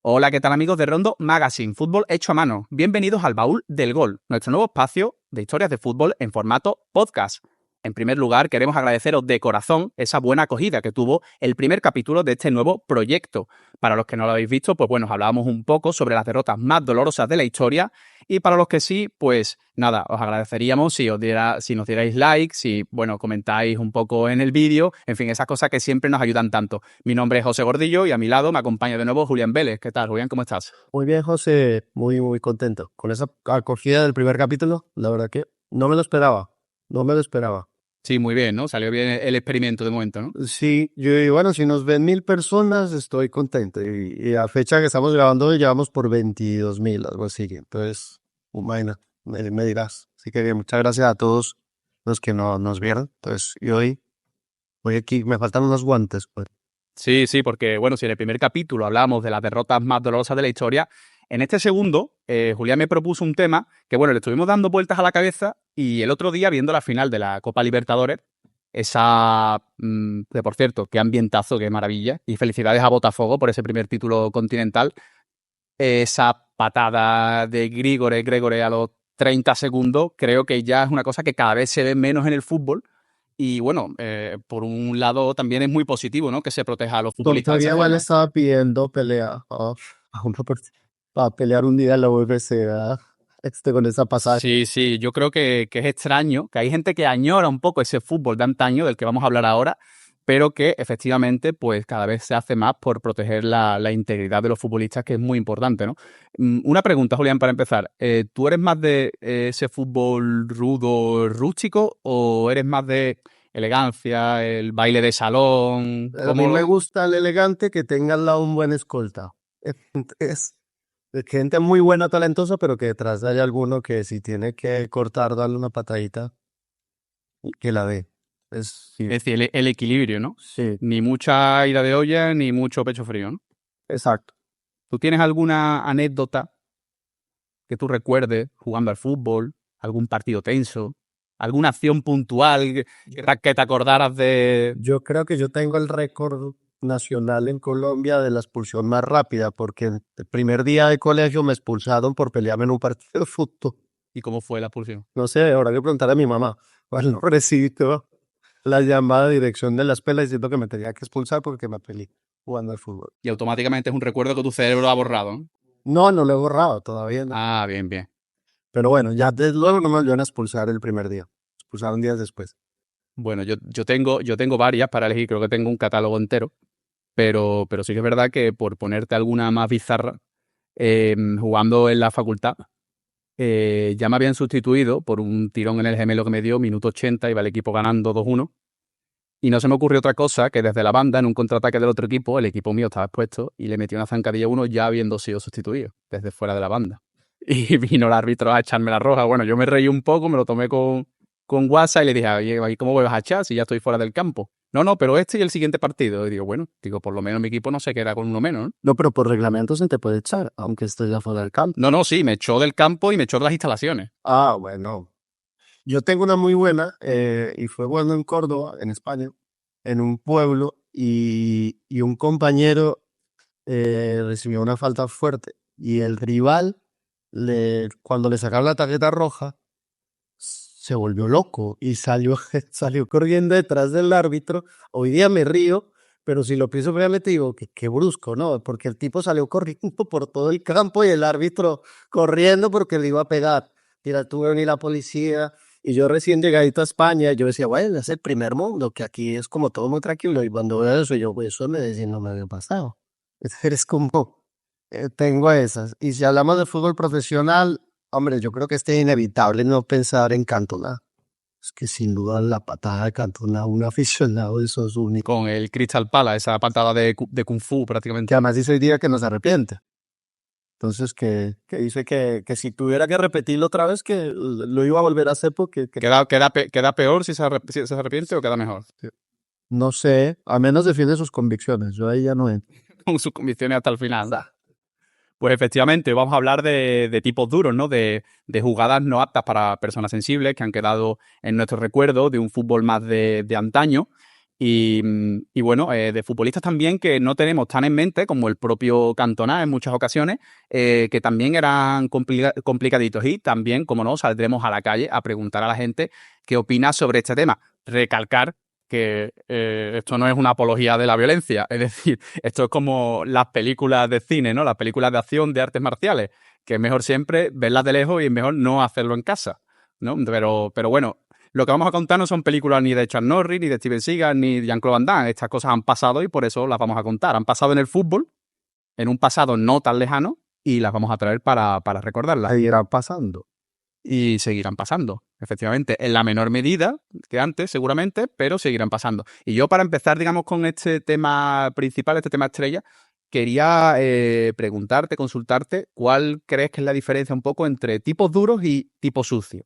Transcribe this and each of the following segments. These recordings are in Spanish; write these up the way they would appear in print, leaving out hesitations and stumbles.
Hola, ¿qué tal amigos de Rondo Magazine, fútbol hecho a mano? Bienvenidos al Baúl del Gol, nuestro nuevo espacio de historias de fútbol en formato podcast. En primer lugar, queremos agradeceros de corazón esa buena acogida que tuvo el primer capítulo de este nuevo proyecto. Para los que no lo habéis visto, pues bueno, os hablábamos un poco sobre las derrotas más dolorosas de la historia, y para los que sí, pues nada, os agradeceríamos si nos dierais like, si, bueno, comentáis un poco en el vídeo, en fin, esas cosas que siempre nos ayudan tanto. Mi nombre es José Gordillo y a mi lado me acompaña de nuevo Julián Vélez. ¿Qué tal, Julián? ¿Cómo estás? Muy bien, José, muy contento con esa acogida del primer capítulo. La verdad que no me lo esperaba. Sí, muy bien, ¿no? Salió bien el experimento de momento, ¿no? Sí, bueno, si nos ven 1000 personas, estoy contento. Y a fecha que estamos grabando, hoy llevamos por 22.000, algo así. Entonces, imagina, me dirás. Así que muchas gracias a todos los que no nos vieron. Entonces, y hoy aquí, me faltan unos guantes, pues. Sí, porque, bueno, si en el primer capítulo hablamos de las derrotas más dolorosas de la historia, en este segundo, Julián me propuso un tema que, bueno, le estuvimos dando vueltas a la cabeza y el otro día, viendo la final de la Copa Libertadores, que por cierto, qué ambientazo, qué maravilla, y felicidades a Botafogo por ese primer título continental, esa patada de Gregore a los 30 segundos, creo que ya es una cosa que cada vez se ve menos en el fútbol. Y bueno, por un lado también es muy positivo, ¿no? Que se proteja a los futbolistas de esa Todavía igual forma. estaba pidiendo pelea para pelear un día en la UFC, ¿verdad? Con esa pasada. Sí, yo creo que es extraño, que hay gente que añora un poco ese fútbol de antaño del que vamos a hablar ahora, pero que efectivamente pues cada vez se hace más por proteger la integridad de los futbolistas, que es muy importante, ¿no? Una pregunta, Julián, para empezar. ¿Tú eres más de ese fútbol rudo, rústico, o eres más de elegancia, el baile de salón? A mí me gusta el elegante que tenga al lado un buen escolta. Es gente muy buena, talentosa, pero que detrás haya alguno que si tiene que cortar, darle una patadita, que la dé. Sí, Es decir, el equilibrio, ¿no? sí, Ni mucha ida de olla, ni mucho pecho frío, ¿no? exacto. ¿Tú tienes alguna anécdota que tú recuerdes jugando al fútbol, algún partido tenso, alguna acción puntual que te acordaras de? Yo creo que yo tengo el récord nacional en Colombia de la expulsión más rápida, porque el primer día de colegio me expulsaron por pelearme en un partido de fútbol. ¿Y cómo fue la expulsión? No sé, ahora que preguntar a mi mamá. Bueno, recibí toda la llamada de dirección de la escuela diciendo que me tenía que expulsar porque me peleé jugando al fútbol. Y automáticamente es un recuerdo que tu cerebro ha borrado, ¿no? No lo he borrado todavía, no. Ah, bien. Pero bueno, ya desde luego no me volvieron a expulsar el primer día. Expulsaron días después. Bueno, yo tengo varias para elegir, creo que tengo un catálogo entero, pero sí que es verdad que, por ponerte alguna más bizarra, jugando en la facultad, ya me habían sustituido por un tirón en el gemelo que me dio, minuto 80, iba el equipo ganando 2-1. Y no se me ocurrió otra cosa que desde la banda, en un contraataque del otro equipo, el equipo mío estaba expuesto y le metí una zancadilla a uno ya habiendo sido sustituido, desde fuera de la banda. Y vino el árbitro a echarme la roja. Bueno, yo me reí un poco, me lo tomé con WhatsApp y le dije, oye, ¿cómo me vas a echar si ya estoy fuera del campo? No, pero este y el siguiente partido. Y digo, bueno, por lo menos mi equipo no se queda con uno menos, ¿no? No, pero por reglamento se te puede echar, aunque estés ya fuera del campo. No, sí, me echó del campo y me echó de las instalaciones. Ah, bueno. Yo tengo una muy buena, y fue bueno en Córdoba, en España, en un pueblo, y un compañero recibió una falta fuerte. Y el rival, cuando le sacaron la tarjeta roja, se volvió loco y salió corriendo detrás del árbitro. Hoy día me río, pero si lo pienso realmente digo que qué brusco, ¿no? Porque el tipo salió corriendo por todo el campo y el árbitro corriendo porque le iba a pegar. Mira, tuve ni la policía y yo recién llegadito a España, yo decía, bueno, es el primer mundo, que aquí es como todo muy tranquilo. Y cuando veo eso, yo, pues eso me decía, no me había pasado. Es como, tengo esas. Y si hablamos de fútbol profesional, hombre, yo creo que es inevitable no pensar en Cantona. Es que sin duda la patada de Cantona, un aficionado de esos únicos. Con el Crystal Palace, esa patada de Kung Fu Que prácticamente. además dice hoy día que no se arrepiente. Entonces, que dice que si tuviera que repetirlo otra vez, que lo iba a volver a hacer porque ¿Queda peor si se arrepiente o queda mejor? no sé, a menos defiende sus convicciones. Yo ahí ya no entro. Con sus convicciones hasta el final. Pues efectivamente, vamos a hablar de tipos duros, ¿no? De jugadas no aptas para personas sensibles que han quedado en nuestro recuerdo, de un fútbol más de antaño. Y bueno, de futbolistas también que no tenemos tan en mente, como el propio Cantona en muchas ocasiones, que también eran complicaditos. Y también, como no, saldremos a la calle a preguntar a la gente qué opina sobre este tema. Recalcar que esto no es una apología de la violencia, es decir, esto es como las películas de cine, ¿no? Las películas de acción de artes marciales, que es mejor siempre verlas de lejos y es mejor no hacerlo en casa, ¿no? Pero bueno, lo que vamos a contar no son películas ni de Chuck Norris, ni de Steven Seagal, ni de Jean-Claude Van Damme. Estas cosas han pasado y por eso las vamos a contar. Han pasado en el fútbol, en un pasado no tan lejano, y las vamos a traer para recordarlas. Seguirá pasando. Y seguirán pasando, efectivamente, en la menor medida que antes, seguramente, pero seguirán pasando. Y yo, para empezar, digamos, con este tema principal, este tema estrella, quería preguntarte, consultarte, ¿cuál crees que es la diferencia un poco entre tipos duros y tipos sucios?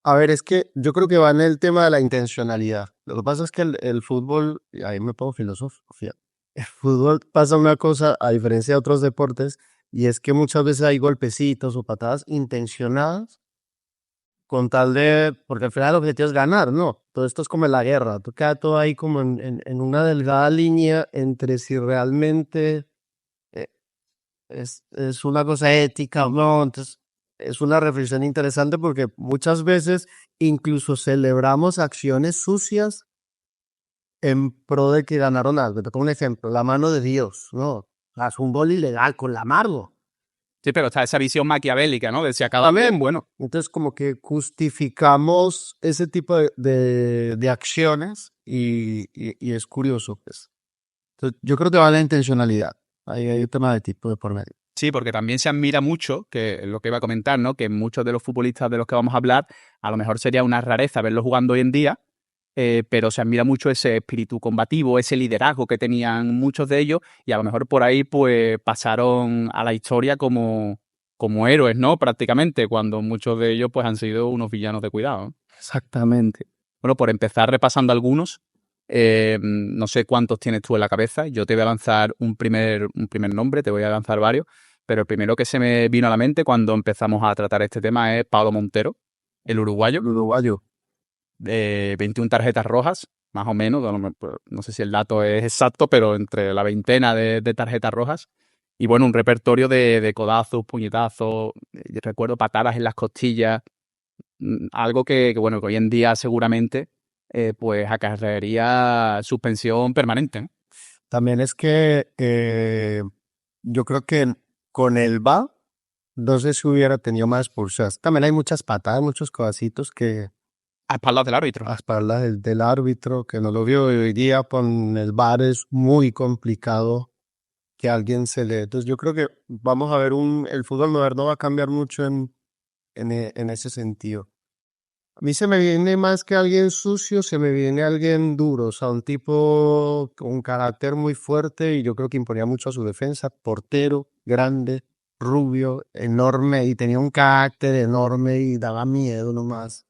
A ver, es que yo creo que va en el tema de la intencionalidad. Lo que pasa es que el fútbol, y ahí me pongo filosófico, fíjate. El fútbol pasa una cosa, a diferencia de otros deportes, y es que muchas veces hay golpecitos o patadas intencionadas con tal de, porque al final el objetivo es ganar, ¿no? Todo esto es como en la guerra, tú queda todo ahí como en una delgada línea entre si realmente eh, es una cosa ética o no. Entonces, es una reflexión interesante porque muchas veces incluso celebramos acciones sucias en pro de que ganaron algo. Te pongo un ejemplo, la mano de Dios, ¿no? Haz un gol ilegal con la mano. Sí, pero está esa visión maquiavélica, ¿no? De si acaba bien, bueno. Entonces, como que justificamos ese tipo de acciones y es curioso, pues. Entonces, yo creo que va la intencionalidad. Ahí hay un tema de tipo de por medio. Sí, porque también se admira mucho, que es lo que iba a comentar, ¿no? Que muchos de los futbolistas de los que vamos a hablar, a lo mejor sería una rareza verlos jugando hoy en día, pero se admira mucho ese espíritu combativo, ese liderazgo que tenían muchos de ellos, y a lo mejor por ahí pues pasaron a la historia como héroes, ¿no? Prácticamente, cuando muchos de ellos pues han sido unos villanos de cuidado, ¿no? Exactamente. Bueno, por empezar repasando algunos, no sé cuántos tienes tú en la cabeza. Yo te voy a lanzar un primer nombre, te voy a lanzar varios, pero el primero que se me vino a la mente cuando empezamos a tratar este tema es Pablo Montero, el uruguayo, El uruguayo. 21 tarjetas rojas, más o menos. No sé si el dato es exacto, pero entre la veintena de tarjetas rojas. Y bueno, un repertorio de codazos, puñetazos, recuerdo patadas en las costillas, algo bueno, que hoy en día seguramente pues acarrearía suspensión permanente, ¿no? También es que yo creo que con el VAR, no sé si hubiera tenido más expulsadas. También hay muchas patadas, muchos codacitos que A espaldas del árbitro. a espaldas del árbitro que no lo vio. Y hoy día con el VAR es muy complicado que alguien se le... Entonces yo creo que vamos a ver el fútbol moderno va a cambiar mucho en ese sentido. A mí se me viene más que alguien sucio, se me viene alguien duro, o sea, un tipo con carácter muy fuerte y yo creo que imponía mucho a su defensa, portero, grande, rubio, enorme y tenía un carácter enorme y daba miedo nomás.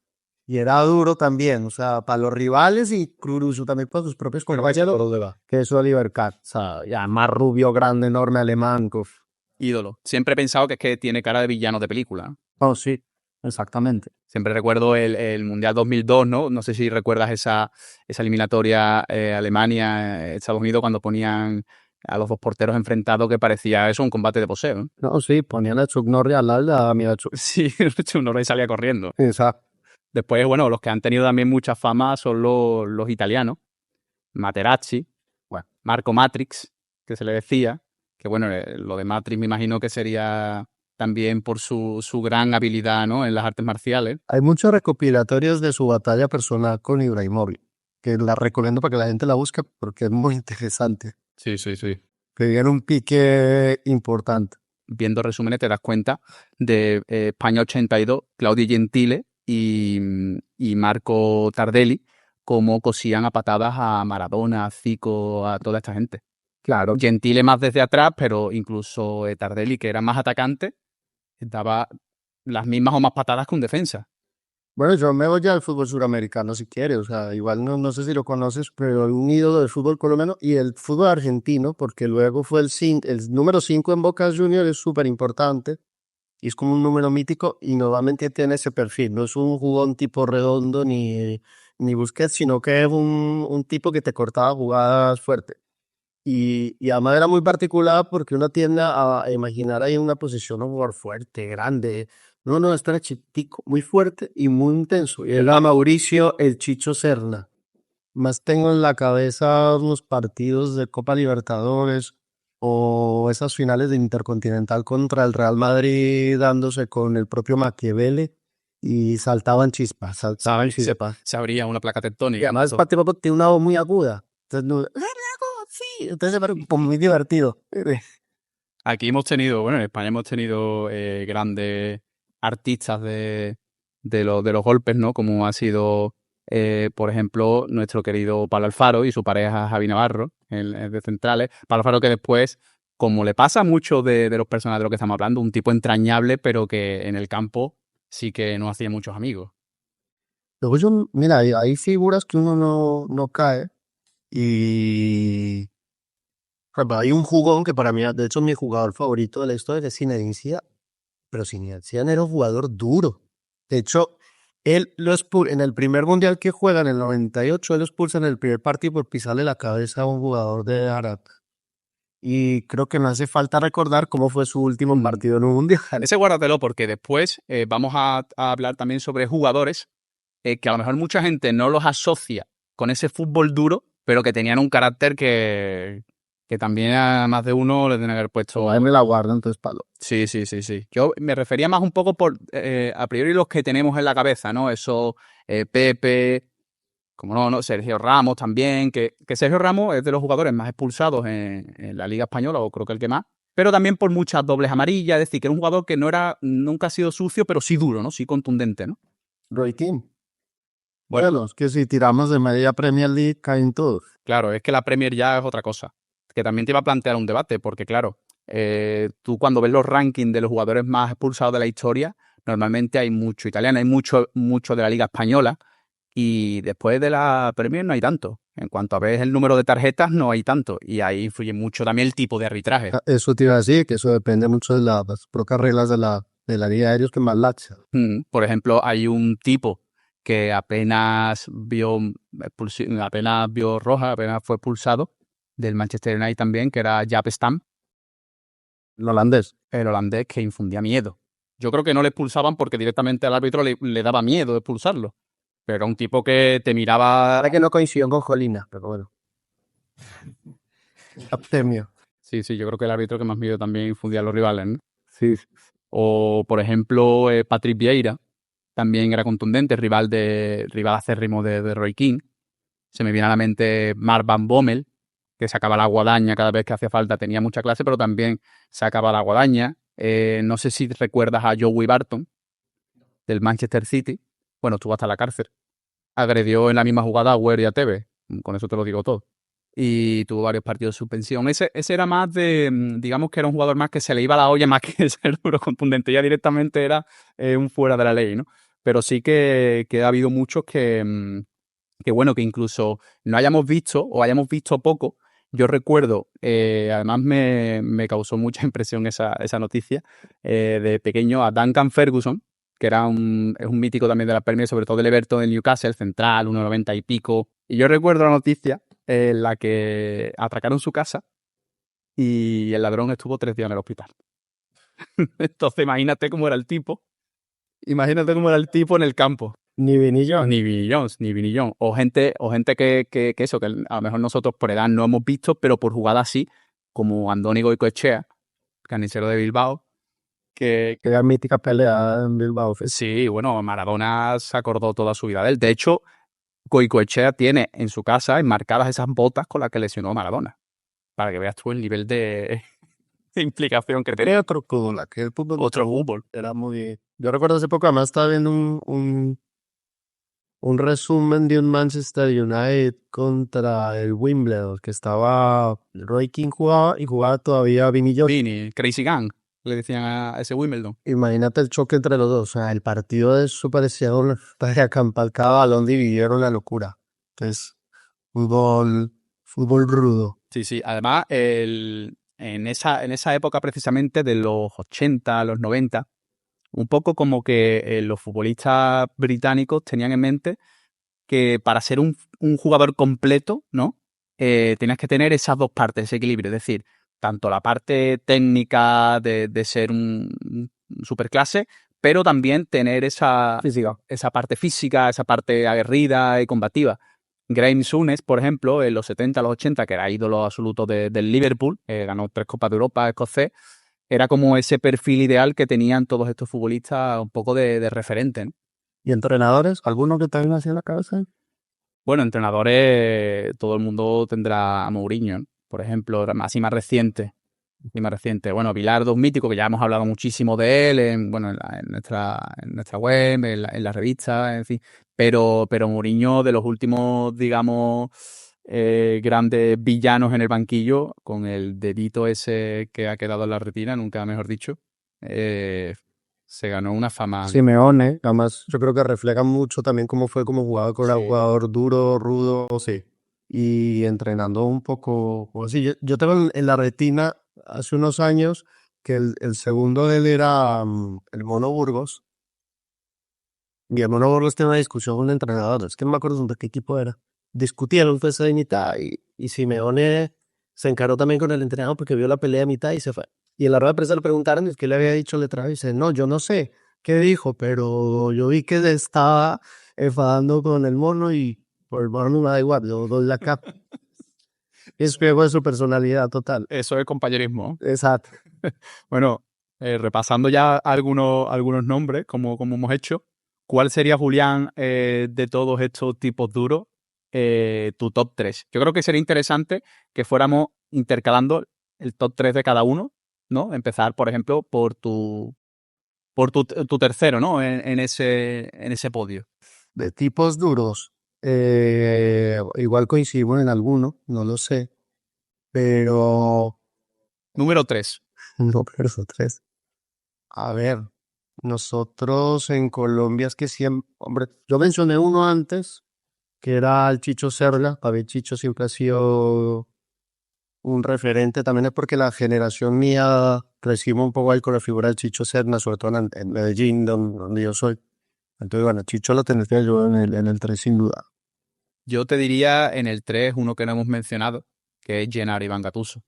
Y era duro también, o sea, para los rivales y cruruso también para sus propios compañeros, que eso de libertad, o sea, ya más rubio, grande, enorme, alemán, uf. Ídolo. Siempre he pensado que es que tiene cara de villano de película, ¿no? Oh, sí, exactamente. Siempre recuerdo el Mundial 2002, ¿no? No sé si recuerdas esa eliminatoria Alemania-Estados Unidos, cuando ponían a los dos porteros enfrentados, que parecía eso un combate de boxeo, ¿no? No, sí, ponían a Chuck Norris al lado, a mí a Chuck. Sí, uno rey salía corriendo. Exacto. Después, bueno, los que han tenido también mucha fama son los italianos. Materazzi, bueno, Marco Matrix, que se le decía, que bueno, lo de Matrix me imagino que sería también por su gran habilidad, ¿no? En las artes marciales. Hay muchos recopilatorios de su batalla personal con Ibrahimovic, que la recomiendo para que la gente la busque porque es muy interesante. Sí, sí, sí. Que viene un pique importante. Viendo resúmenes te das cuenta de España 82, Claudio Gentile y Marco Tardelli, cómo cosían a patadas a Maradona, a Zico, a toda esta gente. Claro. Gentile más desde atrás, pero incluso Tardelli, que era más atacante, daba las mismas o más patadas que un defensa. Bueno, yo me voy ya al fútbol suramericano si quieres, o sea, igual no sé si lo conoces, pero un ídolo del fútbol colombiano y el fútbol argentino, porque luego fue el número 5 en Boca Juniors, es súper importante y es como un número mítico y normalmente tiene ese perfil, no es un jugón tipo redondo ni Busquets, sino que es un tipo que te cortaba jugadas fuerte. Y además era muy particular porque uno tiende a imaginar ahí una posición un jugador fuerte, grande. No, no, esto era chiquitico, muy fuerte y muy intenso. Y era Mauricio el Chicho Serna. Más tengo en la cabeza unos partidos de Copa Libertadores o esas finales de Intercontinental contra el Real Madrid dándose con el propio Machiavelli y saltaban chispas, saltaban Se, chispas. se abría una placa Y tectónica. además Todo. Pati tiene una voz muy aguda. Entonces, no, ¡Ah, Diego! Sí, entonces era como muy divertido. Aquí hemos tenido, bueno, en España hemos tenido grandes artistas de los golpes, ¿no? Como ha sido, por ejemplo, nuestro querido Pablo Alfaro y su pareja Javi Navarro, de Centrales. Pablo Alfaro que después, como le pasa a muchos de los personajes de los que estamos hablando, un tipo entrañable, pero que en el campo sí que no hacía muchos amigos. Luego mira, hay figuras que uno no cae y por ejemplo, hay un jugón que para mí, de hecho, mi jugador favorito de la historia es Zinedine Zidane, pero Zinedine Zidane era un jugador duro. De hecho, él lo expulsa en el primer mundial que juega en el 98, él lo expulsa en el primer partido por pisarle la cabeza a un jugador de Arab. Y creo que no hace falta recordar cómo fue su último partido en un mundial. Ese guárdatelo porque después vamos a hablar también sobre jugadores que a lo mejor mucha gente no los asocia con ese fútbol duro, pero que tenían un carácter que también a más de uno le tiene que haber puesto. Ahí me la guardo, entonces palo. Sí, sí, sí, sí. Yo me refería más un poco por, a priori, los que tenemos en la cabeza, ¿no? Eso, Pepe, como no, Sergio Ramos también, que Sergio Ramos es de los jugadores más expulsados en la Liga Española, o creo que el que más, pero también por muchas dobles amarillas, es decir, que era un jugador que nunca ha sido sucio, pero sí duro, ¿no? Sí contundente, ¿no? Roy Keane. Bueno, es que si tiramos de media Premier League caen todos. Claro, es que la Premier ya es otra cosa. Que también te iba a plantear un debate, porque claro, tú cuando ves los rankings de los jugadores más expulsados de la historia, normalmente hay mucho italiano, hay mucho de la Liga Española, y después de la Premier no hay tanto. En cuanto a ver el número de tarjetas, no hay tanto. Y ahí influye mucho también el tipo de arbitraje. Eso te iba a decir, que eso depende mucho de las propias reglas de la Liga de Aéreos que más laxa. Por ejemplo, hay un tipo que apenas vio roja, apenas fue expulsado, del Manchester United también, que era Jaap Stam, El holandés. el holandés, que infundía miedo. Yo creo que no le expulsaban porque directamente al árbitro le daba miedo de expulsarlo. Pero era un tipo que te miraba. Ahora que no coincidió con Jolina, pero bueno. Abstemio. Sí, sí, yo creo que el árbitro que más miedo también infundía a los rivales, ¿no? Sí. O, por ejemplo, Patrick Vieira, también era contundente, rival acérrimo de Roy Keane. Se me viene a la mente Mark Van Bommel, que sacaba la guadaña cada vez que hacía falta, tenía mucha clase, pero también sacaba la guadaña. No sé si recuerdas a Joey Barton, del Manchester City. Bueno, estuvo hasta la cárcel. Agredió en la misma jugada a Weir y a Tevez. Con eso te lo digo todo. Y tuvo varios partidos de suspensión. Ese era más digamos que era un jugador más que se le iba la olla más que ser duro contundente. Ya directamente era un fuera de la ley, ¿no? Pero sí que ha habido muchos que bueno, que incluso no hayamos visto o hayamos visto poco. Yo recuerdo, además me causó mucha impresión esa noticia, de pequeño a Duncan Ferguson, que es un mítico también de la Premier, sobre todo del Everton del Newcastle, central, 1,90 y pico. Y yo recuerdo la noticia en la que atracaron su casa y el ladrón estuvo 3 días en el hospital. Entonces imagínate cómo era el tipo en el campo. Ni Vinillo. Ni Vinny Jones, ni Vinny Jones. O gente que eso, que a lo mejor nosotros por edad no hemos visto, pero por jugada sí, como Andoni Goicoechea, carnicero de Bilbao, que Que era mítica pelea en Bilbao. sí, bueno, Maradona se acordó toda su vida de él. De hecho, Goicoechea tiene en su casa enmarcadas esas botas con las que lesionó a Maradona, para que veas tú el nivel de implicación que tenía. Tenía otro fútbol, aquel fútbol. Otro fútbol. Era muy. Yo recuerdo hace poco, además estaba viendo un resumen de un Manchester United contra el Wimbledon, que estaba Roy Keane jugaba y jugaba todavía Vinillo. Vini, Crazy Gang, le decían a ese Wimbledon. Imagínate el choque entre los dos. O sea, el partido de eso parecía una tarea campal. Cada balón dividieron la locura. Entonces, fútbol rudo. Sí, sí. Además, en esa época precisamente de los 80, los 90, un poco como que los futbolistas británicos tenían en mente que para ser un jugador completo, ¿no? Tenías que tener esas dos partes, ese equilibrio. Es decir, tanto la parte técnica de ser un superclase, pero también tener esa parte física, esa parte aguerrida y combativa. Graeme Souness, por ejemplo, en los 70, los 80, que era ídolo absoluto del Liverpool, ganó 3 Copas de Europa escocés, era como ese perfil ideal que tenían todos estos futbolistas un poco de referente, ¿no? ¿Y entrenadores? ¿Alguno que te venga así en la cabeza? Bueno, entrenadores, todo el mundo tendrá a Mourinho, ¿no? Por ejemplo, así más reciente. Y más reciente. Bueno, Bilardo, un mítico, que ya hemos hablado muchísimo de él bueno, en nuestra web, en la revista, en fin. Pero Mourinho, de los últimos, digamos, grandes villanos en el banquillo, con el dedito ese que ha quedado en la retina, nunca mejor dicho, se ganó una fama. Simeone, además yo creo que refleja mucho también cómo fue como jugador, con un jugador duro, rudo, sí. Y entrenando un poco, o así. Yo tengo en la retina hace unos años que el segundo de él era el Mono Burgos. Y el Mono Burgos tenía una discusión con un entrenador, es que no me acuerdo de qué equipo era. Discutieron pues a mitad y Simeone se encaró también con el entrenador porque vio la pelea a mitad y se fue. Y en la rueda de prensa le preguntaron qué le había dicho letrado y dice, no, yo no sé qué dijo, pero yo vi que estaba enfadando con el mono y por el mono no me da igual, yo doy la capa. Es juego de su personalidad total. Eso es compañerismo. Exacto. Bueno, repasando ya algunos nombres, como hemos hecho, ¿cuál sería, Julián, de todos estos tipos duros, tu top 3? Yo creo que sería interesante que fuéramos intercalando el top 3 de cada uno, ¿no? Empezar, por ejemplo, por tu tercero, ¿no? En ese podio. De tipos duros, igual coincidimos en alguno, no lo sé, pero Número 3. no, pero son tres. A ver, nosotros en Colombia es que siempre, hombre, yo mencioné uno antes, que era el Chicho Serra. Para mí Chicho siempre ha sido un referente, también es porque la generación mía crecimos un poco ahí con la figura del Chicho Serna, sobre todo en Medellín, donde yo soy. Entonces, bueno, Chicho lo tendría yo en el 3 sin duda. Yo te diría en el 3 uno que no hemos mencionado, que es Gennaro Iván Gattuso.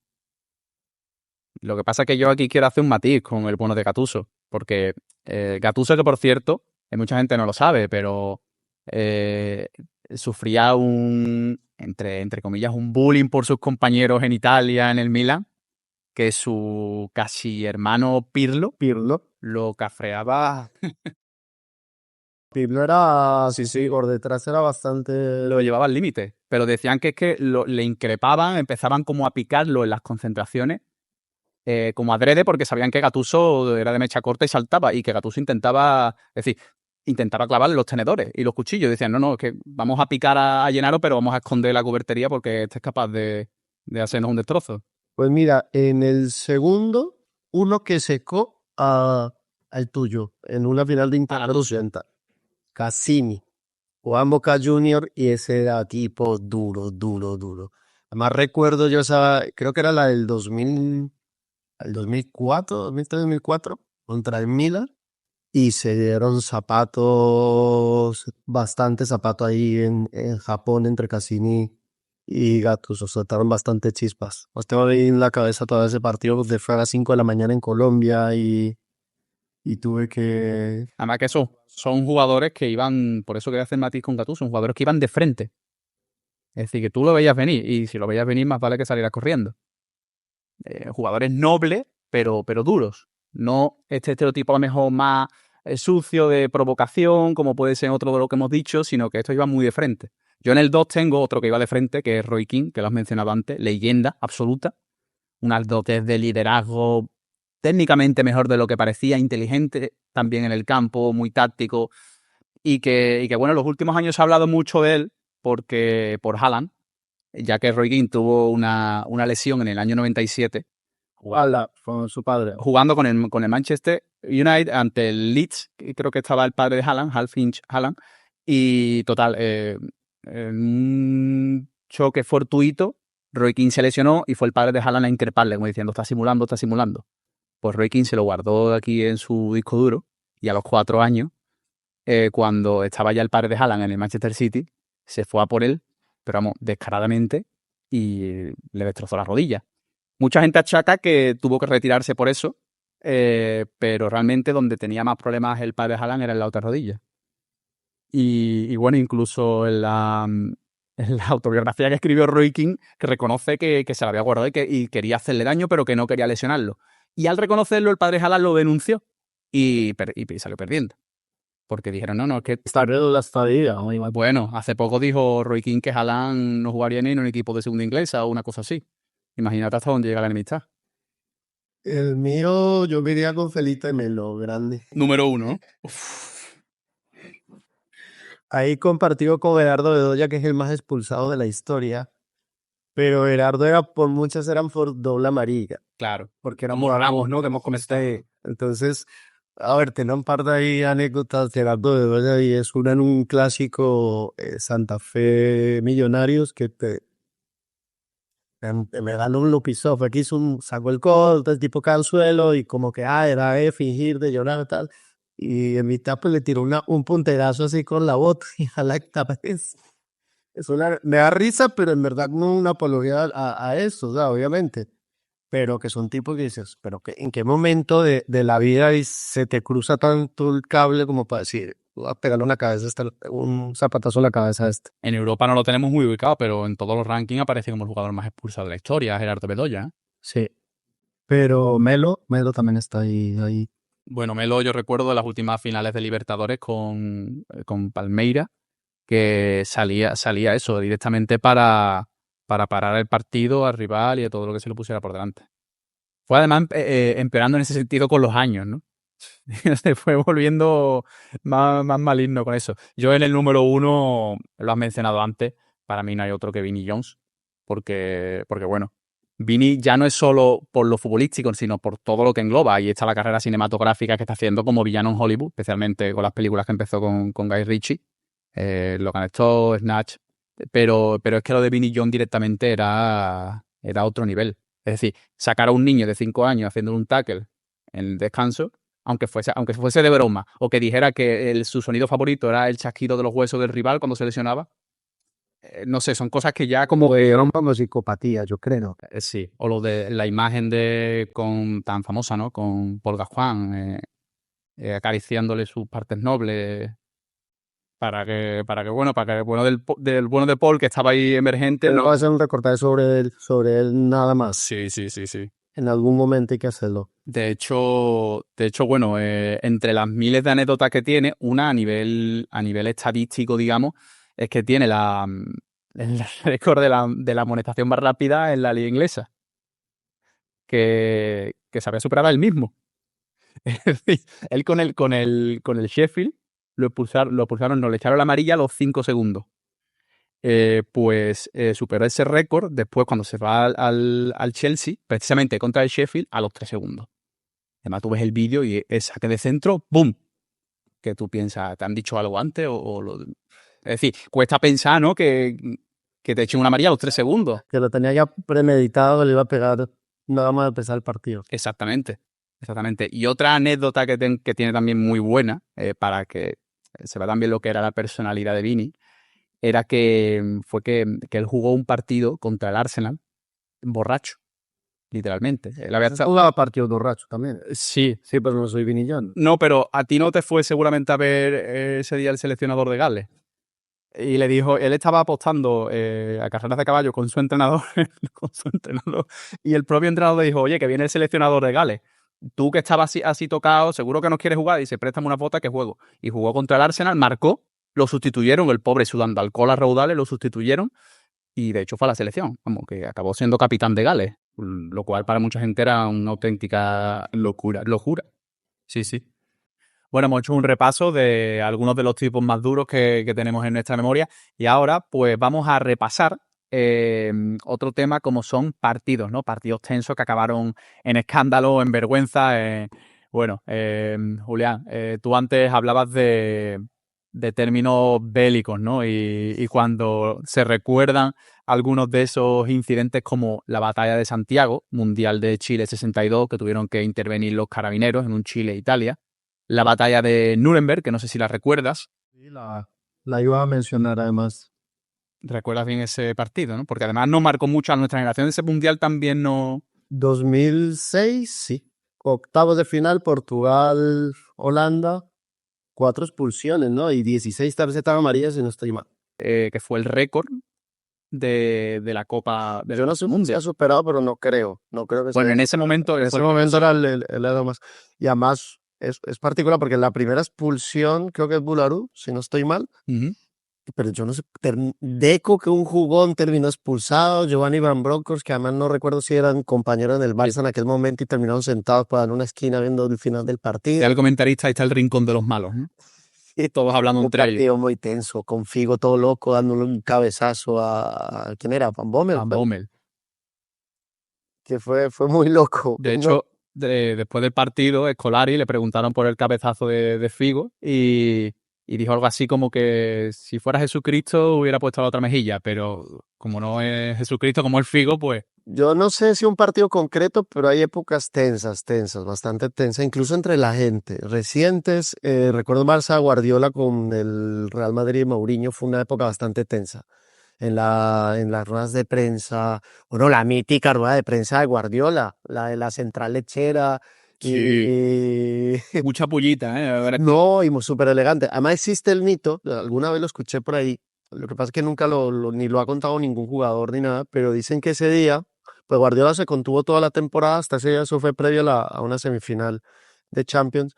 Lo que pasa es que yo aquí quiero hacer un matiz con el bono de Gattuso, porque Gattuso, que por cierto, mucha gente no lo sabe, pero sufría entre comillas, un bullying por sus compañeros en Italia, en el Milan, que su casi hermano Pirlo lo cafreaba. Pirlo era, sí, por detrás era bastante... Lo llevaba al límite, pero decían que es que le increpaban, empezaban como a picarlo en las concentraciones, como adrede, porque sabían que Gattuso era de mecha corta y saltaba, y que Gattuso intentaba clavarle los tenedores y los cuchillos. Decían, no, es que vamos a picar a Gennaro, pero vamos a esconder la cubertería porque este es capaz de hacernos un destrozo. Pues mira, en el segundo, uno que secó al tuyo, en una final de Intercontinental, Cassini, Juan Boca Junior, y ese era tipo duro, duro, duro. Además recuerdo yo esa, creo que era la del 2000, el 2004, 2003, 2004, contra el Milan, y se dieron zapatos, bastante zapato ahí en Japón entre Cassini y Gattuso, soltaron bastante chispas. Pues tengo ahí en la cabeza todo ese partido de fue a las 5 de la mañana en Colombia y tuve que... Además que son jugadores que iban, por eso quería hacer matiz con Gattuso, son jugadores que iban de frente. Es decir, que tú lo veías venir, y si lo veías venir, más vale que salieras corriendo. Jugadores nobles, pero duros. No este estereotipo a lo mejor más sucio de provocación, como puede ser otro de lo que hemos dicho, sino que estos iban muy de frente. Yo en el 2 tengo otro que iba de frente, que es Roy Keane, que lo has mencionado antes, leyenda absoluta, unas dotes de liderazgo técnicamente mejor de lo que parecía, inteligente también en el campo, muy táctico, y que bueno, en los últimos años se ha hablado mucho de él por Haaland, ya que Roy Keane tuvo una lesión en el año 97 con su padre. jugando con el Manchester United ante el Leeds, que creo que estaba el padre de Haaland, Hal-Finch Haaland, y total, en un choque fortuito, Roy Keane se lesionó y fue el padre de Haaland a increparle, como diciendo, está simulando, está simulando. Pues Roy Keane se lo guardó aquí en su disco duro y a los 4 años, cuando estaba ya el padre de Haaland en el Manchester City, se fue a por él, pero vamos, descaradamente, y le destrozó la rodilla. Mucha gente achaca que tuvo que retirarse por eso, pero realmente donde tenía más problemas el padre Haaland era en la otra rodilla. Y bueno, incluso en la autobiografía que escribió Roy Keane, que reconoce que se la había guardado y quería hacerle daño, pero que no quería lesionarlo. Y al reconocerlo, el padre Haaland lo denunció y salió perdiendo. Porque dijeron, no, es que... Está la estadía. Bueno, hace poco dijo Roy Keane que Haaland no jugaría ni en un equipo de segunda inglesa o una cosa así. Imagínate hasta dónde llega la enemistad. El mío, yo me iría con Felipe Melo, grande. Número 1. Ahí compartido con Gerardo Bedoya, que es el más expulsado de la historia. Pero Gerardo era, por muchas eran por doble amarilla. Claro. Porque Como Ramos, ¿no? Tenemos como Entonces, a ver, tenía un par de ahí anécdotas de Gerardo Bedoya y es una en un clásico Santa Fe Millonarios que me ganó un Lupisov. Aquí sacó el codo, el tipo cae al suelo y como que, era fingir de llorar y tal. Y en mitad pues le tiró un punterazo así con la bota y a la cabeza. Me da risa, pero en verdad no una apología a eso, o sea, obviamente. Pero que son tipos que dices, pero que, ¿en qué momento de la vida se te cruza tanto el cable como para decir, voy a pegarle una cabeza, un zapatazo a la cabeza a este? En Europa no lo tenemos muy ubicado, pero en todos los rankings aparece como el jugador más expulsado de la historia, Gerardo Bedoya. Sí. Pero Melo también está ahí. Bueno, Melo, yo recuerdo de las últimas finales de Libertadores con Palmeira, que salía eso directamente para parar el partido al rival y a todo lo que se le pusiera por delante. Fue además empeorando en ese sentido con los años, ¿no? Se fue volviendo más maligno con eso. Yo en el número 1, lo has mencionado antes, para mí no hay otro que Vinnie Jones, porque bueno, Vini ya no es solo por lo futbolístico, sino por todo lo que engloba. Ahí está la carrera cinematográfica que está haciendo como villano en Hollywood, especialmente con las películas que empezó con Guy Ritchie, Logan Stone, Snatch. Pero es que lo de Vinnie Jones directamente era otro nivel. Es decir, sacar a un niño de 5 años haciendo un tackle en el descanso, aunque fuese de broma, o que dijera que su sonido favorito era el chasquido de los huesos del rival cuando se lesionaba. No sé, son cosas que ya como que eran como psicopatía, yo creo. Sí, o lo de la imagen tan famosa, ¿no? Con Paul Gascoigne acariciándole sus partes nobles para que el bueno del bueno de Paul, que estaba ahí emergente. No va a hacer un reportaje sobre él nada más. Sí. En algún momento hay que hacerlo. De hecho, bueno, entre las miles de anécdotas que tiene, una a nivel estadístico, digamos, es que tiene el récord de la amonestación más rápida en la liga inglesa, que se había superado él mismo. Es decir, él con el Sheffield lo expulsaron, no, le echaron la amarilla a los 5 segundos. Pues superó ese récord después cuando se va al Chelsea, precisamente contra el Sheffield, a los 3 segundos. Además tú ves el vídeo y es saque de centro, ¡boom! Que tú piensas, ¿te han dicho algo antes? Es decir, cuesta pensar, ¿no? Que te echen una amarilla a los 3 segundos. Que lo tenía ya premeditado, le iba a pegar nada más empezar el partido. Exactamente. Y otra anécdota que tiene también muy buena, para que se vea también lo que era la personalidad de Vini, era que él jugó un partido contra el Arsenal borracho, literalmente. Él había estado... jugaba partidos borracho también. Sí, pero no soy Vinnie Jones. No, pero a ti no te fue seguramente a ver ese día el seleccionador de Gales. Y le dijo, él estaba apostando a carreras de caballo con su entrenador, y el propio entrenador le dijo, oye, que viene el seleccionador de Gales. Tú que estabas así tocado, seguro que no quieres jugar. Y dice, préstame una bota que juego. Y jugó contra el Arsenal, marcó, lo sustituyeron, el pobre sudando alcohol a raudales, lo sustituyeron. Y de hecho fue a la selección, como que acabó siendo capitán de Gales. Lo cual para mucha gente era una auténtica locura. Sí. Bueno, hemos hecho un repaso de algunos de los tipos más duros que tenemos en nuestra memoria y ahora pues vamos a repasar otro tema como son partidos, ¿no? Partidos tensos que acabaron en escándalo, en vergüenza. Julián, tú antes hablabas de términos bélicos, ¿no? Y cuando se recuerdan algunos de esos incidentes como la batalla de Santiago, Mundial de Chile 62, que tuvieron que intervenir los carabineros en un Chile-Italia, la batalla de Nuremberg, que no sé si la recuerdas. Sí, la iba a mencionar además. recuerdas bien ese partido, ¿no? Porque además nos marcó mucho a nuestra generación. Ese mundial también no... 2006, sí. Octavos de final, Portugal, Holanda, 4 expulsiones, ¿no? Y 16 tarjetas amarillas, si no estoy mal. que fue el récord de la Copa del Yo no sé si se Mundial. ha superado, pero no creo. No creo que Bueno, se en ese momento... En ese momento era el dedo más. Y además es particular porque la primera expulsión, creo que es Bularú, si no estoy mal. Uh-huh. Pero yo no sé, Deco, que un jugón, terminó expulsado, Giovanni Van Bronckhorst, que además no recuerdo si eran compañeros en el Barça en aquel momento y terminaron sentados en una esquina viendo el final del partido. Está el comentarista, ahí está el rincón de los malos, ¿no? Y Todos hablando un entre ellos. partido muy tenso, con Figo todo loco, dándole un cabezazo ¿quién era? Van Bommel. Van Bommel. Que fue muy loco. De No, hecho, después del partido, Scolari le preguntaron por el cabezazo de Figo y dijo algo así como que si fuera Jesucristo hubiera puesto la otra mejilla, pero como no es Jesucristo, como es Figo, pues... yo no sé si un partido concreto, pero hay épocas tensas, bastante tensas, incluso entre la gente. Recientes, recuerdo Barça Guardiola con el Real Madrid y Mourinho, fue una época bastante tensa. En las ruedas de prensa, bueno, la mítica rueda de prensa de Guardiola, la de la central lechera, y Mucha pullita, ¿eh? no, y súper elegante. Además existe el mito, alguna vez lo escuché por ahí, lo que pasa es que nunca ni lo ha contado ningún jugador ni nada, pero dicen que ese día, pues Guardiola se contuvo toda la temporada, hasta ese día eso fue previo a una semifinal de Champions,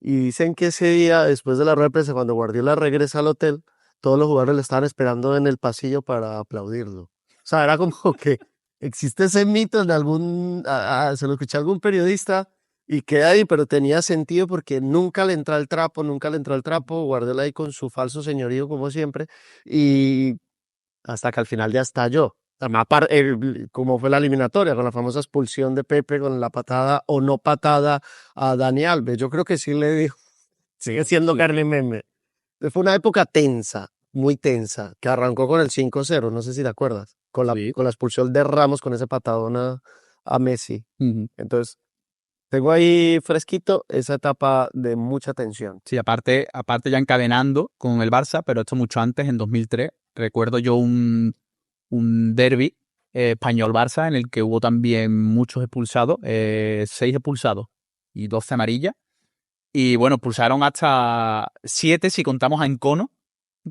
y dicen que ese día, después de la rueda de prensa, cuando Guardiola regresa al hotel, todos los jugadores le estaban esperando en el pasillo para aplaudirlo. O sea, era como que existe ese mito en se lo escuché a algún periodista, y queda ahí, pero tenía sentido porque nunca le entra el trapo, Guardiola ahí con su falso señorío como siempre, y hasta que al final ya estalló. Además, como fue la eliminatoria, con la famosa expulsión de Pepe, con la patada o no patada a Dani Alves. Yo creo que sí le dijo, sigue siendo carne meme. Fue una época tensa, muy tensa, que arrancó con el 5-0, no sé si te acuerdas, Sí. con la expulsión de Ramos, con ese patadón a Messi. Uh-huh. Entonces, tengo ahí fresquito esa etapa de mucha tensión. Sí, aparte ya encadenando con el Barça, pero esto mucho antes, en 2003, recuerdo yo un derbi español-Barça en el que hubo también muchos expulsados, 6 expulsados y 12 amarillas. Y bueno, expulsaron hasta 7 si contamos a Encono,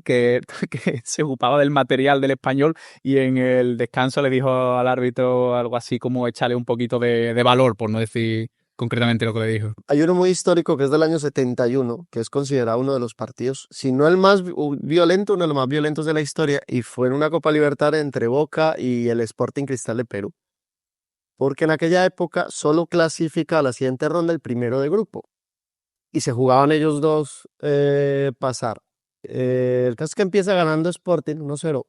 que, que se ocupaba del material del Español y en el descanso le dijo al árbitro algo así como echarle un poquito de valor, por no decir concretamente lo que le dijo. Hay uno muy histórico que es del año 71, que es considerado uno de los partidos, si no el más violento, uno de los más violentos de la historia, y fue en una Copa Libertadores entre Boca y el Sporting Cristal de Perú. Porque en aquella época solo clasifica a la siguiente ronda el primero de grupo. Y se jugaban ellos dos pasar. El caso es que empieza ganando Sporting 1-0.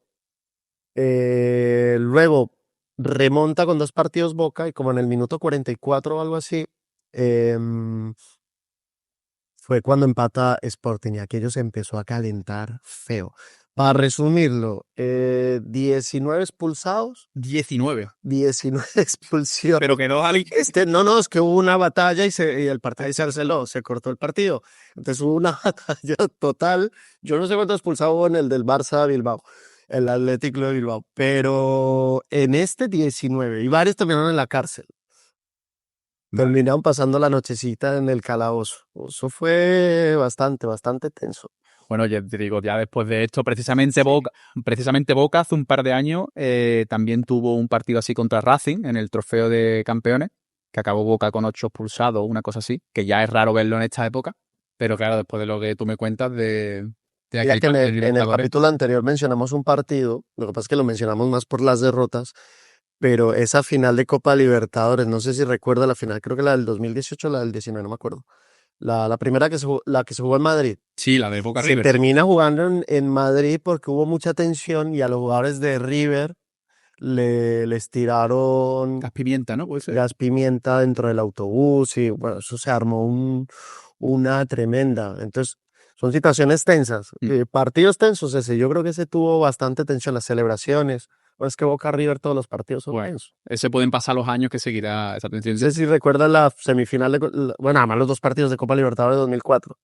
Luego remonta con 2 partidos Boca y como en el minuto 44 o algo así, fue cuando empata Sporting y aquello se empezó a calentar feo. Para resumirlo, 19 expulsados, 19. 19 expulsiones. Pero quedó alguien. No, es que hubo una batalla y el partido ahí se canceló, se cortó el partido. Entonces hubo una batalla total. Yo no sé cuántos expulsados hubo en el del Barça Bilbao, el Atlético de Bilbao, pero en este 19 y varios terminaron en la cárcel. Terminaron pasando la nochecita en el calabozo. Eso fue bastante tenso. Bueno, ya te digo, ya después de esto, precisamente Boca hace un par de años también tuvo un partido así contra Racing en el Trofeo de Campeones, que acabó Boca con 8 expulsados, una cosa así, que ya es raro verlo en esta época, pero claro, después de lo que tú me cuentas de Ya aquel que en partido de el Libertadores. capítulo anterior mencionamos un partido, lo que pasa es que lo mencionamos más por las derrotas, pero esa final de Copa Libertadores, no sé si recuerda la final, creo que la del 2018 o la del 19, no me acuerdo. La primera la que se jugó en Madrid. Sí, la de Boca Se River. termina jugando en Madrid porque hubo mucha tensión y a los jugadores de River les tiraron Gas pimienta, ¿no? Puede ser. gas pimienta dentro del autobús y bueno, eso se armó una tremenda. Entonces, son situaciones tensas. Partidos tensos ese, yo creo que ese tuvo bastante tensión, las celebraciones. Bueno, es que Boca River todos los partidos son Bueno, tensos. ese pueden pasar los años que seguirá esa tensión. No sé si recuerdas la semifinal bueno, además los 2 partidos de Copa Libertadores de 2004.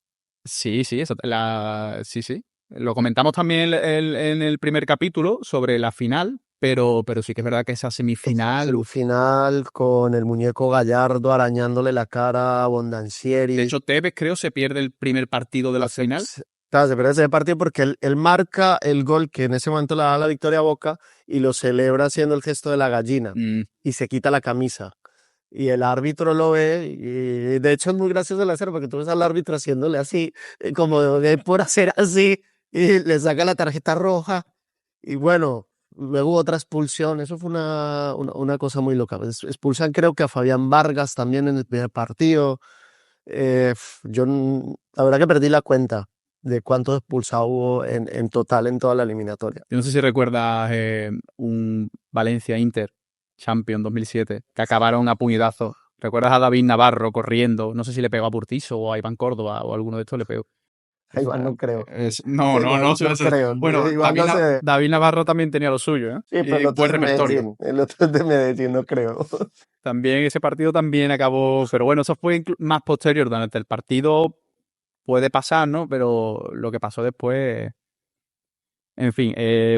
Sí, sí, sí. Lo comentamos también en el primer capítulo sobre la final, pero sí que es verdad que esa semifinal... Final con el muñeco Gallardo arañándole la cara a De Bondancieri. hecho, Tevez creo se pierde el primer partido de la final. Claro, se pierde ese partido porque él marca el gol que en ese momento le da la victoria a Boca y lo celebra haciendo el gesto de la gallina y se quita la camisa. Y el árbitro lo ve y de hecho es muy gracioso el hacer porque tú ves al árbitro haciéndole así, como de por hacer así y le saca la tarjeta roja y bueno, luego otra expulsión, eso fue una cosa muy loca. Expulsan creo que a Fabián Vargas también en el primer partido. La verdad que perdí la cuenta de cuántos expulsados hubo en total en toda la eliminatoria. Yo no sé si recuerdas un Valencia-Inter Champions 2007, que acabaron a puñetazos. ¿Recuerdas a David Navarro corriendo? No sé si le pegó a Burtiso o a Iván Córdoba o a alguno de estos le pegó. A Iván no creo. No, No creo. Bueno, Iván no sé. David Navarro también tenía lo suyo, ¿eh? Sí, pero el otro buen es de repertorio. Medellín. El otro es de Medellín, no creo. También ese partido también acabó, pero bueno, eso fue más posterior. Durante el partido puede pasar, ¿no? Pero lo que pasó después, en fin,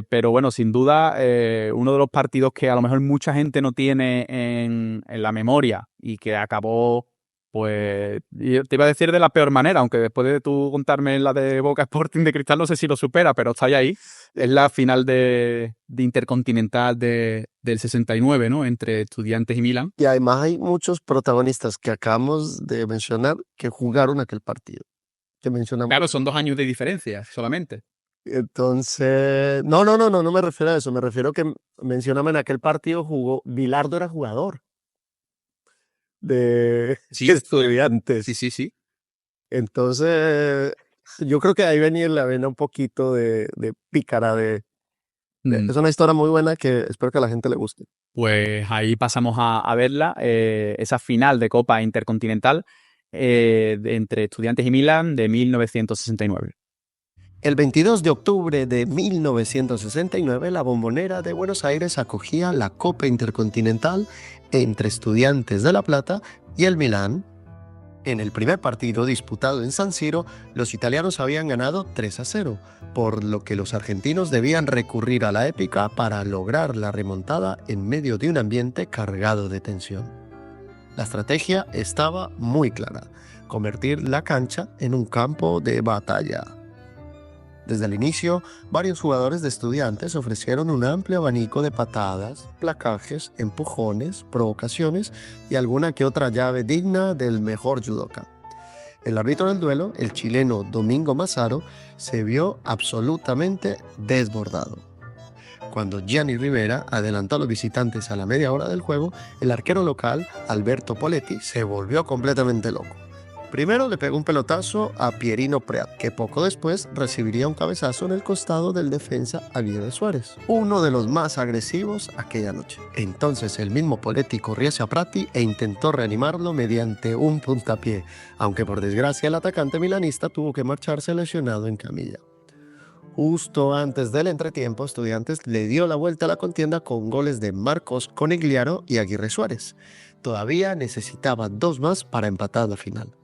pero bueno, sin duda, uno de los partidos que a lo mejor mucha gente no tiene en la memoria y que acabó, pues, yo te iba a decir de la peor manera, aunque después de tú contarme la de Boca Sporting de Cristal, no sé si lo supera, pero está ahí. Es la final de Intercontinental del 69, ¿no? Entre Estudiantes y Milan. Y además hay muchos protagonistas que acabamos de mencionar que jugaron aquel partido. Que mencionamos. Claro, son 2 años de diferencia solamente. Entonces, no me refiero a eso, me refiero que mencioname en aquel partido jugó, Bilardo era jugador de Sí. Estudiantes. Sí. Entonces, yo creo que ahí venía la vena un poquito de pícara, es una historia muy buena que espero que a la gente le guste. Pues ahí pasamos a verla, esa final de Copa Intercontinental entre Estudiantes y Milan de 1969. El 22 de octubre de 1969, la Bombonera de Buenos Aires acogía la Copa Intercontinental entre Estudiantes de La Plata y el Milán. En el primer partido disputado en San Siro, los italianos habían ganado 3-0, por lo que los argentinos debían recurrir a la épica para lograr la remontada en medio de un ambiente cargado de tensión. La estrategia estaba muy clara: convertir la cancha en un campo de batalla. Desde el inicio, varios jugadores de Estudiantes ofrecieron un amplio abanico de patadas, placajes, empujones, provocaciones y alguna que otra llave digna del mejor judoka. El árbitro del duelo, el chileno Domingo Massaro, se vio absolutamente desbordado. Cuando Gianni Rivera adelantó a los visitantes a la media hora del juego, el arquero local, Alberto Poletti, se volvió completamente loco. Primero le pegó un pelotazo a Pierino Preat, que poco después recibiría un cabezazo en el costado del defensa Aguirre Suárez, uno de los más agresivos aquella noche. Entonces el mismo Poletti corrió hacia Prati e intentó reanimarlo mediante un puntapié, aunque por desgracia el atacante milanista tuvo que marcharse lesionado en camilla. Justo antes del entretiempo, Estudiantes le dio la vuelta a la contienda con goles de Marcos Conegliaro y Aguirre Suárez. Todavía necesitaba 2 más para empatar la final.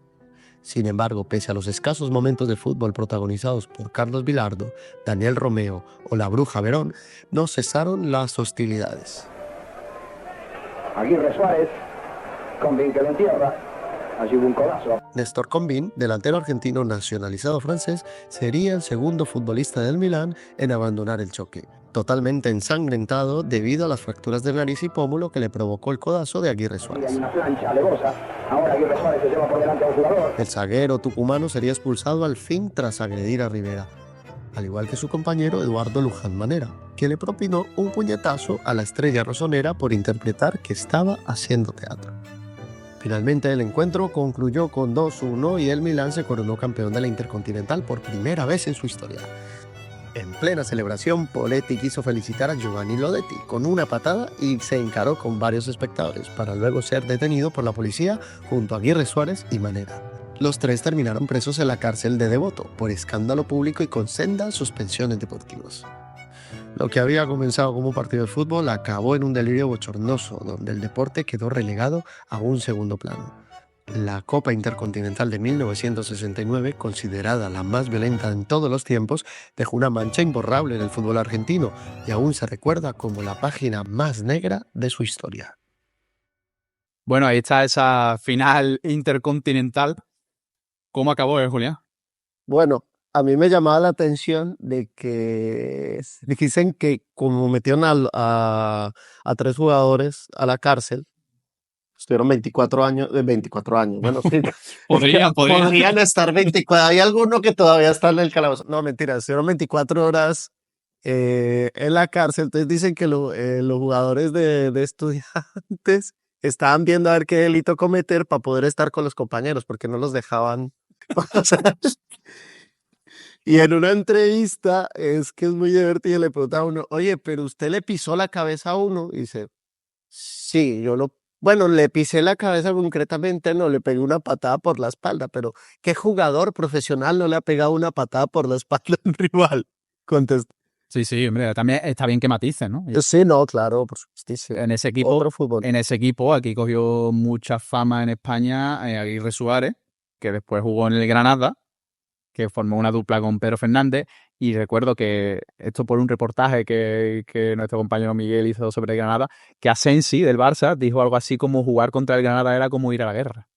Sin embargo, pese a los escasos momentos de fútbol protagonizados por Carlos Bilardo, Daniel Romeo o la Bruja Verón, no cesaron las hostilidades. Aguirre Suárez, Combín que lo entierra, allí hubo un codazo. Néstor Combín, delantero argentino nacionalizado francés, sería el segundo futbolista del Milán en abandonar el choque, totalmente ensangrentado debido a las fracturas de nariz y pómulo que le provocó el codazo de Aguirre Suárez. Hay una plancha alevosa, ahora Aguirre Suárez se lleva por delante a un jugador. El zaguero tucumano sería expulsado al fin tras agredir a Rivera, al igual que su compañero Eduardo Luján Manera, que le propinó un puñetazo a la estrella rosonera por interpretar que estaba haciendo teatro. Finalmente el encuentro concluyó con 2-1 y el Milán se coronó campeón de la Intercontinental por primera vez en su historia. En plena celebración, Poletti quiso felicitar a Giovanni Lodetti con una patada y se encaró con varios espectadores para luego ser detenido por la policía junto a Aguirre Suárez y Manera. Los 3 terminaron presos en la cárcel de Devoto por escándalo público y con sendas suspensiones deportivas. Lo que había comenzado como un partido de fútbol acabó en un delirio bochornoso, donde el deporte quedó relegado a un segundo plano. La Copa Intercontinental de 1969, considerada la más violenta en todos los tiempos, dejó una mancha imborrable en el fútbol argentino y aún se recuerda como la página más negra de su historia. Bueno, ahí está esa final intercontinental. ¿Cómo acabó, Julián? Bueno, a mí me llamaba la atención de que dicen que como metieron a 3 jugadores a la cárcel, estuvieron 24 años, 24 años, bueno, sí. Podrían estar 24, hay alguno que todavía está en el calabozo. No, mentira, estuvieron 24 horas en la cárcel. Entonces dicen que los jugadores de estudiantes estaban viendo a ver qué delito cometer para poder estar con los compañeros, porque no los dejaban pasar. Y en una entrevista, es que es muy divertido, le pregunta a uno, oye, pero usted le pisó la cabeza a uno, y dice, sí, bueno, le pisé la cabeza concretamente, no, le pegué una patada por la espalda, pero ¿qué jugador profesional no le ha pegado una patada por la espalda a un rival? Contestó. Sí, hombre, también está bien que maticen, ¿no? Sí, no, claro, por supuesto. En ese Otro fútbol. equipo, aquí cogió mucha fama en España Aguirre Suárez, que después jugó en el Granada, que formó una dupla con Pedro Fernández, y recuerdo que esto por un reportaje que nuestro compañero Miguel hizo sobre el Granada, que Asensi del Barça dijo algo así como jugar contra el Granada era como ir a la guerra.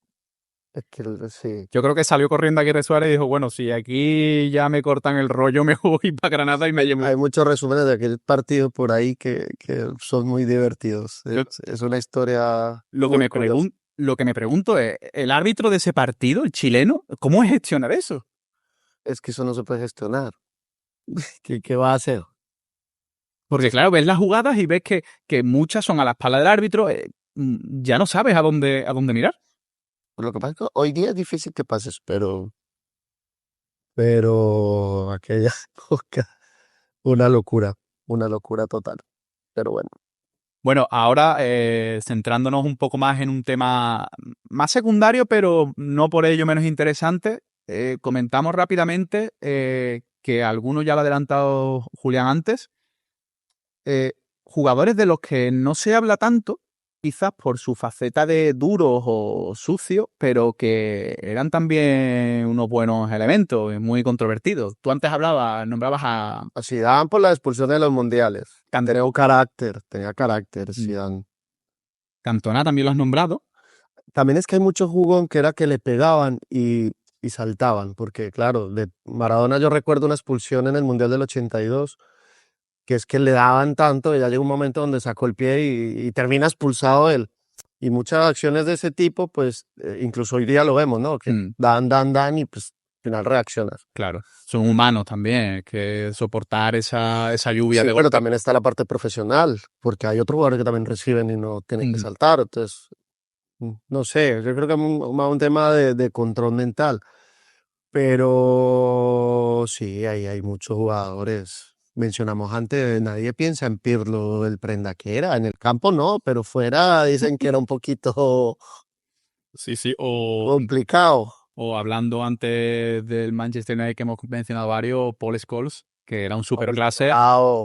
Es que sí. Yo creo que salió corriendo Aguirre Suárez y dijo, bueno, si aquí ya me cortan el rollo, me voy para Granada y me llevo. Hay muchos resúmenes de aquel partido por ahí que son muy divertidos. Es una historia Lo que muy curiosa. lo que me pregunto es, ¿el árbitro de ese partido, el chileno, cómo es gestionar eso? Es que eso no se puede gestionar. ¿Qué va a hacer? Porque claro, ves las jugadas y ves que muchas son a la espalda del árbitro, ya no sabes a dónde mirar. Lo que pasa es que hoy día es difícil que pase eso, pero aquella época, una locura total. Pero bueno. Bueno, ahora centrándonos un poco más en un tema más secundario, pero no por ello menos interesante, comentamos rápidamente que algunos ya lo ha adelantado Julián antes, jugadores de los que no se habla tanto, quizás por su faceta de duros o sucios, pero que eran también unos buenos elementos, muy controvertidos. Tú antes nombrabas a Así daban por la expulsión de los mundiales. Tenía carácter, Zidane. Cantona, también lo has nombrado. También es que hay mucho jugón que era que le pegaban y saltaban, porque claro, de Maradona yo recuerdo una expulsión en el Mundial del 82, que es que le daban tanto, y ya llegó un momento donde sacó el pie y termina expulsado él. Y muchas acciones de ese tipo, pues, incluso hoy día lo vemos, ¿no? Que dan, y pues al final reaccionas. Claro, son humanos también, que soportar esa lluvia Sí, de pero golpes. también está la parte profesional, porque hay otros jugadores que también reciben y no tienen que saltar, entonces, no sé, yo creo que es más un tema de control mental. Pero sí, hay muchos jugadores. Mencionamos antes, nadie piensa en Pirlo, el prenda que era. En el campo no, pero fuera dicen que era un poquito Sí, complicado. o hablando antes del Manchester United que hemos mencionado varios, Paul Scholes, que era un superclase.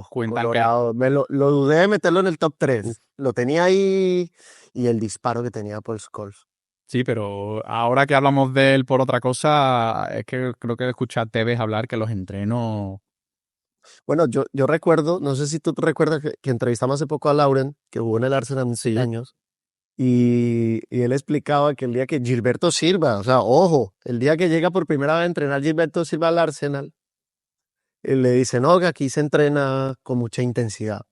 Cuentan que Colorado. Lo dudé de meterlo en el top 3. Lo tenía ahí y el disparo que tenía Paul Scholes. sí, pero ahora que hablamos de él por otra cosa, es que creo que escuché a Tevez hablar que los entrenos. Bueno, yo recuerdo, no sé si tú recuerdas que entrevistamos hace poco a Lauren, que jugó en el Arsenal hace años, y él explicaba que el día que Gilberto Silva, o sea, ojo, el día que llega por primera vez a entrenar Gilberto Silva al Arsenal, él le dice, no, que aquí se entrena con mucha intensidad.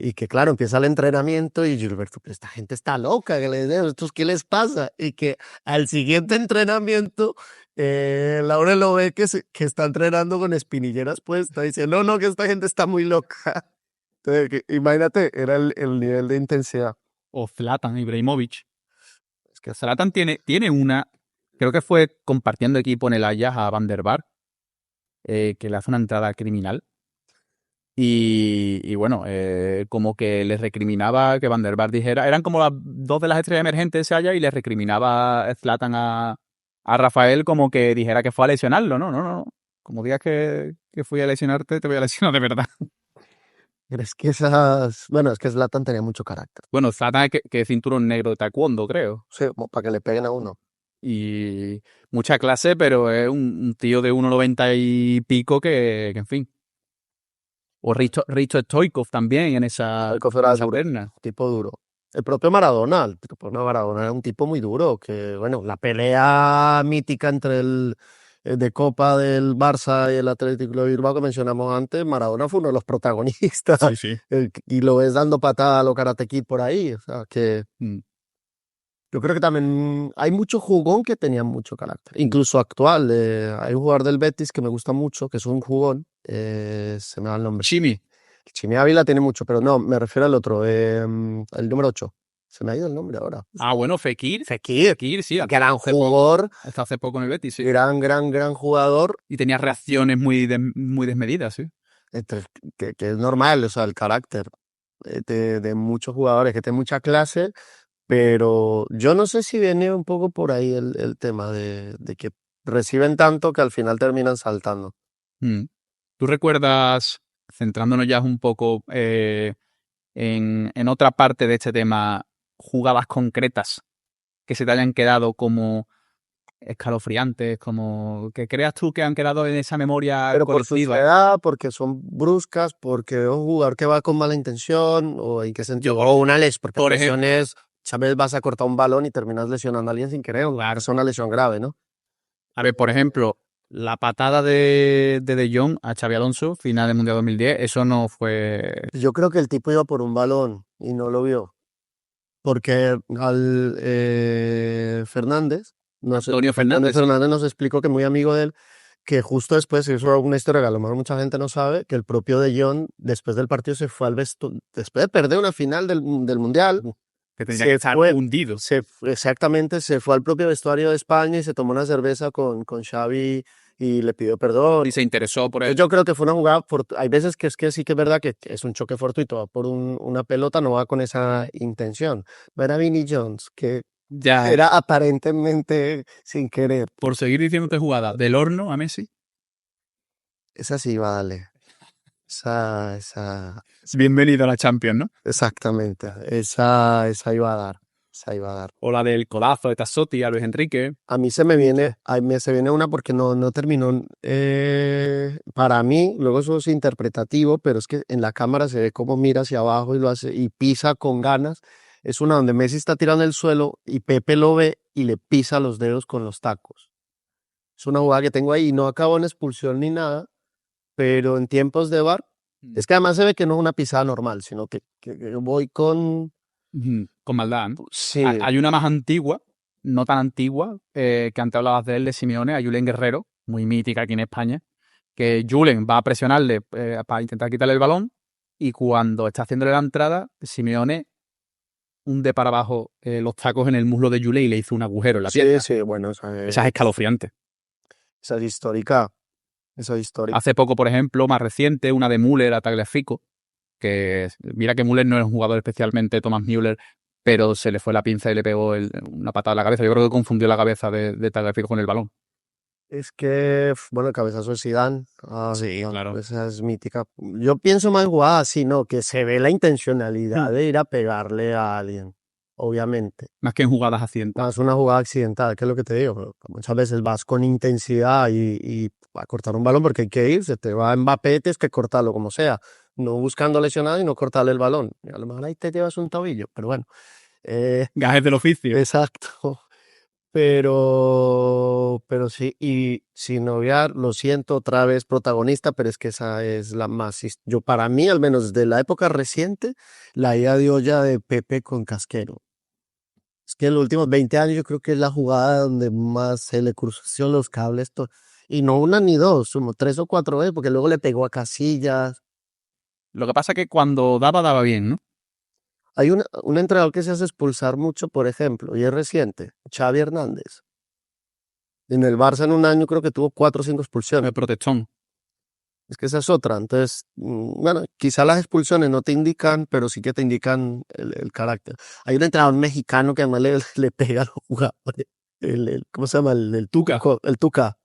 Y que claro, empieza el entrenamiento y Gilberto, pero esta gente está loca, que le dice, ¿estos qué les pasa? Y que al siguiente entrenamiento, Laura lo ve que está entrenando con espinilleras puestas. Dice, no, que esta gente está muy loca. Entonces, imagínate, era el nivel de intensidad. O Zlatan Ibrahimovic. Es que Zlatan tiene una. Creo que fue compartiendo equipo en el Ajax a Van der Vaart, que le hace una entrada criminal. Y bueno, como que les recriminaba que Van der Vaart dijera, eran como las dos de las estrellas emergentes de ese Ajax y les recriminaba Zlatan a Rafael como que dijera que fue a lesionarlo. No. Como digas que fui a lesionarte, te voy a lesionar de verdad. Pero es que es que Zlatan tenía mucho carácter. Bueno, Zlatan que es cinturón negro de taekwondo, creo. Sí, como para que le peguen a uno. Y mucha clase, pero es un tío de 1,90 y pico que en fin. O Risto Stoichkov también en esa Duro, perna. tipo duro. El propio Maradona, era un tipo muy duro, que bueno, la pelea mítica entre el de Copa del Barça y el Athletic Club de Bilbao que mencionamos antes, Maradona fue uno de los protagonistas. Sí. Y lo ves dando patada a lo Karate Kid por ahí, o sea, que yo creo que también hay mucho jugón que tenía mucho carácter, incluso actual. Hay un jugador del Betis que me gusta mucho, que es un jugón, se me va el nombre. Chimi. Chimi Ávila tiene mucho, pero no, me refiero al otro, el número 8. Se me ha ido el nombre ahora. Ah, bueno, Fekir. Fekir, Sí. gran jugador, Hasta hace poco en el Betis, sí. gran jugador. Y tenía reacciones muy desmedidas, sí. Que es normal, o sea, el carácter de muchos jugadores, que tiene mucha clase, pero yo no sé si viene un poco por ahí el tema de que reciben tanto que al final terminan saltando. ¿Tú recuerdas, centrándonos ya un poco en otra parte de este tema, jugadas concretas que se te hayan quedado como escalofriantes, como que creas tú que han quedado en esa memoria Pero por su colectiva? edad, porque son bruscas, porque es un jugador que va con mala intención, o en qué sentido. O una lesión, porque por lesiones, sabes, vas a cortar un balón y terminas lesionando a alguien sin querer, Claro. es una lesión grave, ¿no? A ver, por ejemplo, la patada de Jong a Xabi Alonso, final del Mundial 2010, eso no fue... Yo creo que el tipo iba por un balón y no lo vio. Porque al Fernández, Antonio Fernández. Fernández nos explicó que muy amigo de él, que justo después, eso es una historia que a lo mejor mucha gente no sabe, que el propio De Jong, después del partido, se fue al vestuario, después de perder una final del Mundial, Que tendría que estar hundido. Exactamente, se fue al propio vestuario de España y se tomó una cerveza con Xavi y le pidió perdón. Y se interesó por él. Yo creo que fue una jugada, hay veces que sí que es verdad que es un choque fortuito, va por una pelota, no va con esa intención. Ver a Vinnie Jones, que Ya, era aparentemente sin querer. por seguir diciéndote jugada, del horno a Messi. Esa sí iba a darle. Esa. Bienvenido a la Champions, ¿no? Exactamente. Esa iba a dar. Esa iba a dar. O la del codazo de Tassotti a Luis Enrique. A mí se me viene una porque no terminó. Para mí, luego eso es interpretativo, pero es que en la cámara se ve cómo mira hacia abajo y lo hace y pisa con ganas. Es una donde Messi está tirando en el suelo y Pepe lo ve y le pisa los dedos con los tacos. Es una jugada que tengo ahí, no acabó en expulsión ni nada, pero en tiempos de VAR, es que además se ve que no es una pisada normal, sino que voy con... Con maldad, ¿no? Sí. Hay una más antigua, no tan antigua, que antes hablabas de él, de Simeone, a Julen Guerrero, muy mítica aquí en España, que Julen va a presionarle para intentar quitarle el balón y cuando está haciéndole la entrada, Simeone hunde para abajo los tacos en el muslo de Julen y le hizo un agujero en la pierna. Sí, bueno, Esa es escalofriante. Esa es histórica. Esa es histórica. Hace poco, por ejemplo, más reciente, una de Müller a Tagliafico, que mira que Müller no es un jugador especialmente Thomas Müller, pero se le fue la pinza y le pegó una patada en la cabeza. Yo creo que confundió la cabeza de Tagliafico con el balón. Es que, bueno, el cabezazo de Zidane. Sí, claro. Esa es mítica. Yo pienso más en jugadas así, ¿no? Que se ve la intencionalidad de ir a pegarle a alguien, obviamente. Más que en jugadas accidentales. Más una jugada accidental, que es lo que te digo. Muchas veces vas con intensidad y a cortar un balón porque hay que ir, se te va Mbappé, tienes que cortarlo como sea. No buscando lesionado y no cortarle el balón. Y a lo mejor ahí te llevas un tobillo, pero bueno. Gajes del oficio. Exacto. Pero sí, y sin obviar, lo siento otra vez protagonista, pero es que esa es la más, yo para mí, al menos de la época reciente, la ida de olla de Pepe con Casquero. Es que en los últimos 20 años yo creo que es la jugada donde más se le cruzaron los cables, y no una ni dos, como 3 o 4 veces, porque luego le pegó a Casillas. Lo que pasa es que cuando daba bien, ¿no? Hay un entrenador que se hace expulsar mucho, por ejemplo, y es reciente, Xavi Hernández. En el Barça en un año creo que tuvo 4 o 5 expulsiones. El protestón. Es que esa es otra. Entonces, bueno, quizá las expulsiones no te indican, pero sí que te indican el carácter. Hay un entrenador mexicano que además le pega a los jugadores. ¿Cómo se llama? El Tuca. El Tuca.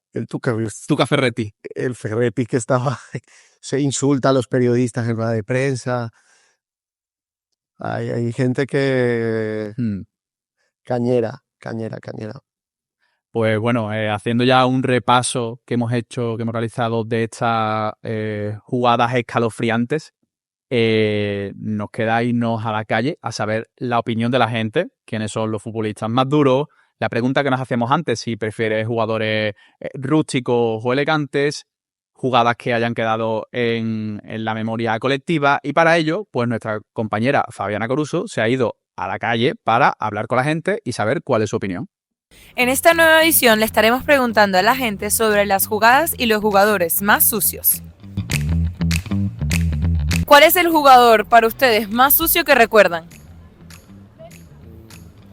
Tuca Ferretti. El Ferretti que estaba, se insulta a los periodistas en rueda de prensa. Hay gente que... Cañera. Pues bueno, haciendo ya un repaso que hemos realizado de estas jugadas escalofriantes, nos queda irnos a la calle a saber la opinión de la gente, quiénes son los futbolistas más duros, la pregunta que nos hacíamos antes, si prefieres jugadores rústicos o elegantes, jugadas que hayan quedado en la memoria colectiva, y para ello, pues nuestra compañera Fabiana Coruso se ha ido a la calle para hablar con la gente y saber cuál es su opinión. En esta nueva edición le estaremos preguntando a la gente sobre las jugadas y los jugadores más sucios. ¿Cuál es el jugador para ustedes más sucio que recuerdan?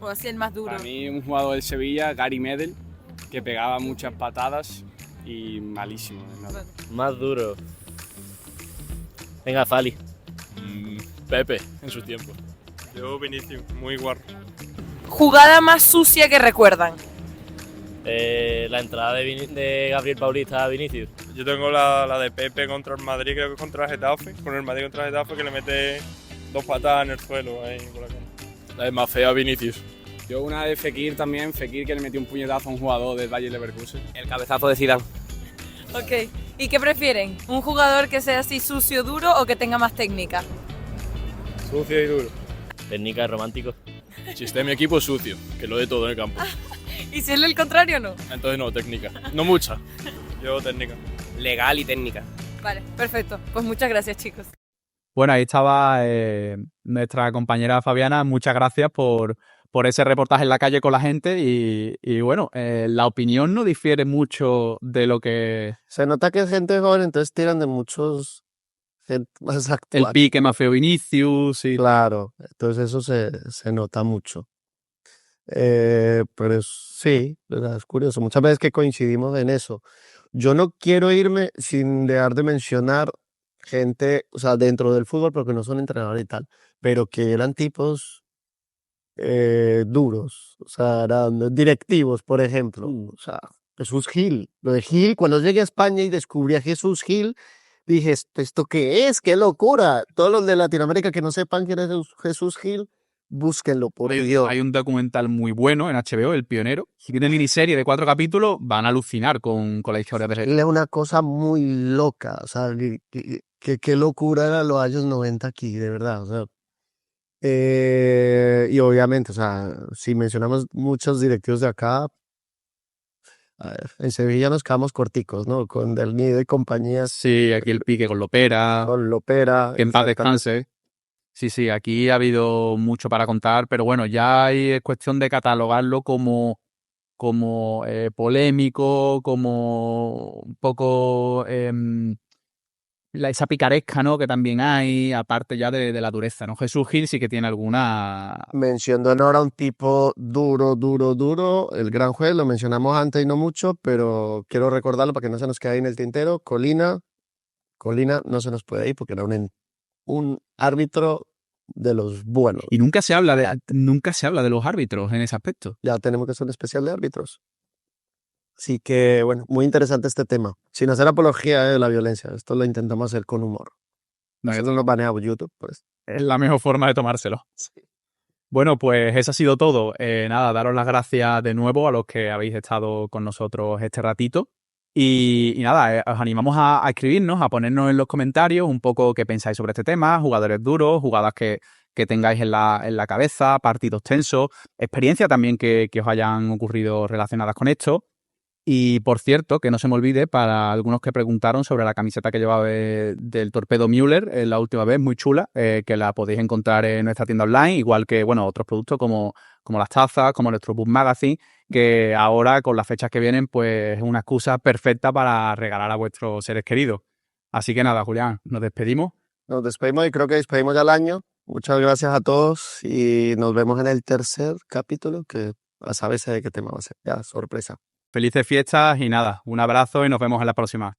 O así el más duro. Para mí un jugador del Sevilla, Gary Medel, que pegaba muchas patadas y malísimo. ¿No? Más duro. Venga, Fali. Pepe, en su tiempo. Yo Vinicius, muy guarro. ¿Jugada más sucia que recuerdan? La entrada de Gabriel Paulista a Vinicius. Yo tengo la de Pepe contra el Madrid, creo que contra el Getafe. Con el Madrid contra el Getafe, que le mete 2 patadas en el suelo ahí por la cara. La de más fea a Vinicius. Yo una de Fekir también, Fekir que le metió un puñetazo a un jugador del Bayer Leverkusen. El cabezazo de Zidane. Ok. ¿Y qué prefieren? ¿Un jugador que sea así sucio, duro o que tenga más técnica? Sucio y duro. Técnica romántico. Si esté en mi equipo, sucio, que lo de todo en el campo. ¿Y si es el contrario o no? Entonces no, técnica. No mucha. Yo técnica. Legal y técnica. Vale, perfecto. Pues muchas gracias, chicos. Bueno, ahí estaba nuestra compañera Fabiana. Muchas gracias por ese reportaje en la calle con la gente y bueno, la opinión no difiere mucho de lo que... Se nota que es gente joven, entonces tiran de muchos gente más actual. El pique más feo Vinicius y... Claro, entonces eso se nota mucho. Pero sí, es curioso. Muchas veces que coincidimos en eso. Yo no quiero irme sin dejar de mencionar gente, o sea, dentro del fútbol, porque no son entrenadores y tal, pero que eran tipos duros, o sea, eran directivos, por ejemplo. O sea, Jesús Gil. Lo de Gil, cuando llegué a España y descubrí a Jesús Gil, dije, ¿esto qué es? ¡Qué locura! Todos los de Latinoamérica que no sepan quién es Jesús Gil, búsquenlo, por Dios. Hay un documental muy bueno en HBO, El Pionero. Si tiene miniserie de 4 capítulos, van a alucinar con la historia de él. Es una cosa muy loca, o sea, qué locura eran los años 90 aquí, de verdad, o sea. Y obviamente, o sea, si mencionamos muchos directivos de acá, a ver, en Sevilla nos quedamos corticos, ¿no? Con Del Nido y compañías. Sí, aquí el pique con Lopera. Con Lopera. Que en paz descanse. Sí, aquí ha habido mucho para contar, pero bueno, ya es cuestión de catalogarlo como polémico, como un poco esa picaresca, ¿no? Que también hay, aparte ya de la dureza, ¿no? Jesús Gil sí que tiene alguna... Mención de honor a un tipo duro, el gran juez, lo mencionamos antes y no mucho, pero quiero recordarlo para que no se nos quede ahí en el tintero. Colina no se nos puede ir porque era un árbitro de los buenos. Y nunca se habla de los árbitros en ese aspecto. Ya tenemos que hacer un especial de árbitros. Así que, bueno, muy interesante este tema. Sin hacer apología de la violencia. Esto lo intentamos hacer con humor. Nosotros nos baneamos YouTube, por eso. Es la mejor forma de tomárselo. Sí. Bueno, pues eso ha sido todo. Nada, daros las gracias de nuevo a los que habéis estado con nosotros este ratito. Y nada, os animamos a escribirnos, a ponernos en los comentarios un poco qué pensáis sobre este tema, jugadores duros, jugadas que tengáis en la cabeza, partidos tensos, experiencias también que os hayan ocurrido relacionadas con esto. Y por cierto, que no se me olvide, para algunos que preguntaron sobre la camiseta que llevaba del Torpedo Müller la última vez, muy chula, que la podéis encontrar en nuestra tienda online, igual que bueno otros productos como las tazas, como nuestro Book Magazine, que ahora con las fechas que vienen pues es una excusa perfecta para regalar a vuestros seres queridos. Así que nada, Julián, nos despedimos. Nos despedimos y creo que despedimos ya el año. Muchas gracias a todos y nos vemos en el tercer capítulo, que a saber de qué tema va a ser. Ya, sorpresa. Felices fiestas y nada, un abrazo y nos vemos en la próxima.